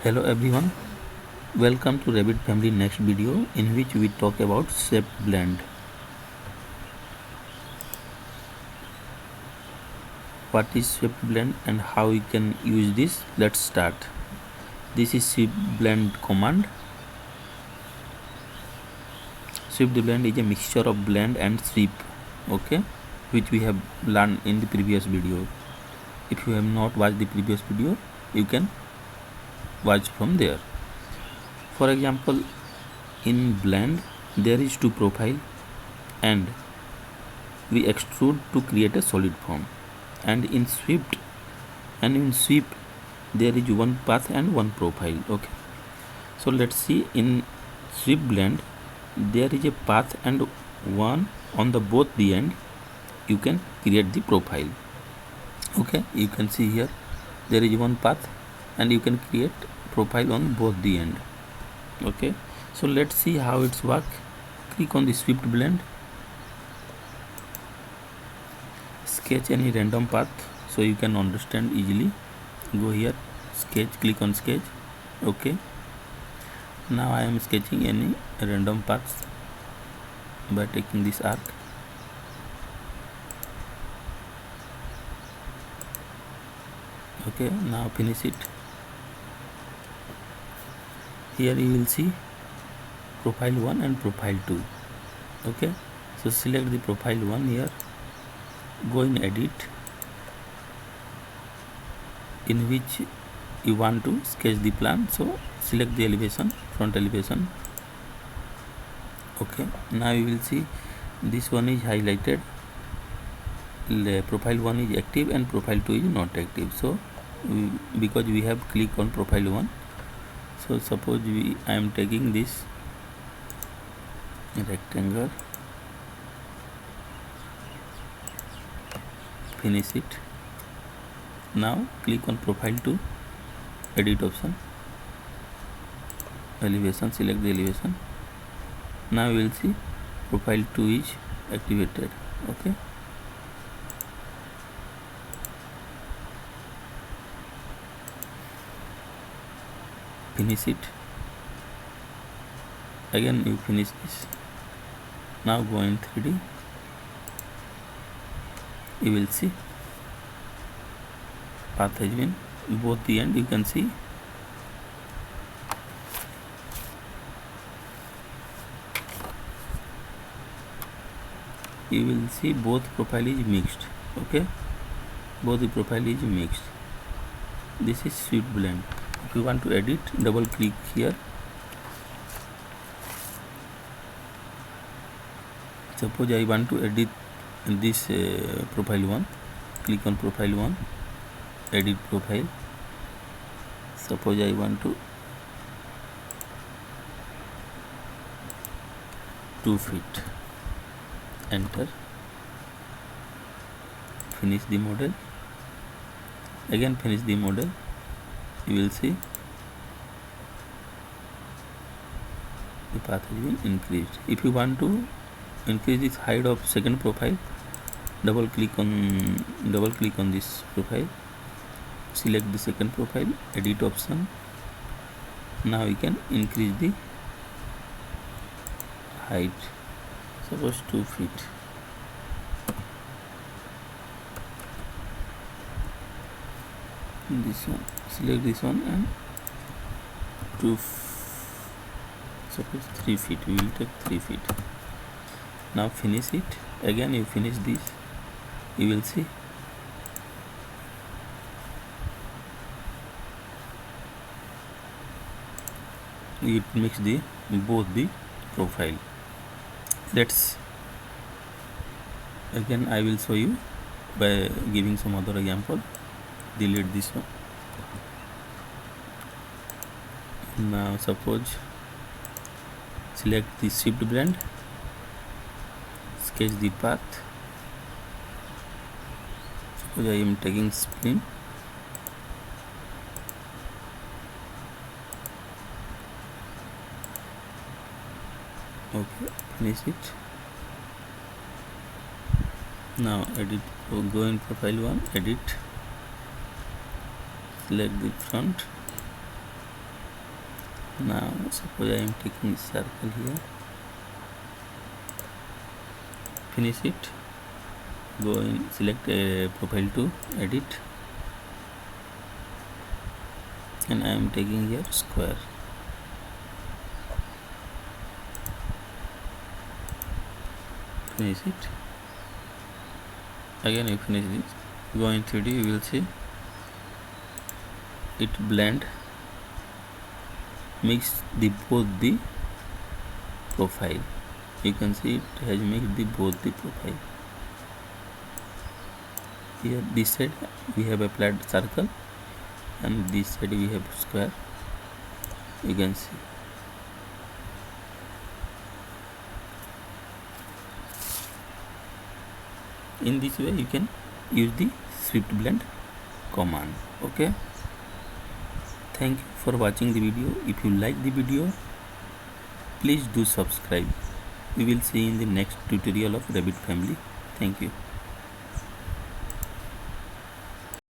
Hello everyone, welcome to Revit family next video in which we talk about shape blend. What is shape blend and how we can use this? Let's start. This is shape blend command. Shape blend is a mixture of blend and sweep, okay, which we have learned in the previous video. If you have not watched the previous video, you can watch from there. For example, in blend there is two profile and we extrude to create a solid form, and in sweep there is one path and one profile. Okay, so let's see. In sweep blend there is a path and one on the both the end you can create the profile. Okay, you can see here there is one path and you can create profile on both the end. Okay, so let's see how it's work. Click on the sweep blend, sketch any random path so you can understand easily. Go here, sketch, click on sketch. Okay, now I am sketching any random paths by taking this arc. Okay, now finish it. Here you will see profile 1 and profile 2. Okay, so select the profile 1 here, go in edit in which you want to sketch the plan, so select the elevation, front elevation. Okay, now you will see this one is highlighted, profile 1 is active and profile 2 is not active. So because we have clicked on profile 1, so suppose I am taking this rectangle, finish it. Now click on profile 2, edit option, elevation, select the elevation. Now you will see profile 2 is activated. Okay, finish it. Again you finish this. Now go in 3D, you will see path has been both the end. You can see both profile is mixed. Okay, both the profile is mixed. This is sweep blend. If you want to edit, double click here. Suppose I want to edit this profile 1, click on profile 1, edit profile. Suppose I want to 2 feet, enter, finish the model. Again finish the model. You will see the path has been increased. If you want to increase the height of second profile, double click on this profile, select the second profile, edit option. Now you can increase the height, suppose 2 feet. This one, select this one and suppose 3 feet. We will take 3 feet. Now finish it. Again you finish this. You will see it makes both the profile. Let's again I will show you by giving some other example. Delete this one. Now suppose select the shift blend, sketch the path. Suppose I am taking spline. Okay, finish it. Now edit, go in profile 1, edit, select the front, Now suppose I am taking circle here, finish it, go in, select a profile to edit, and I am taking here square. Finish it. Again you finish this, go in 3D, you will see it blend, mix the both the profile. You can see it has mixed the both the profile. Here this side we have applied circle and this side we have square. You can see. In this way you can use the swift blend command. Okay, thank you for watching the video. If you like the video, please do subscribe. We will see in the next tutorial of Revit family. Thank you.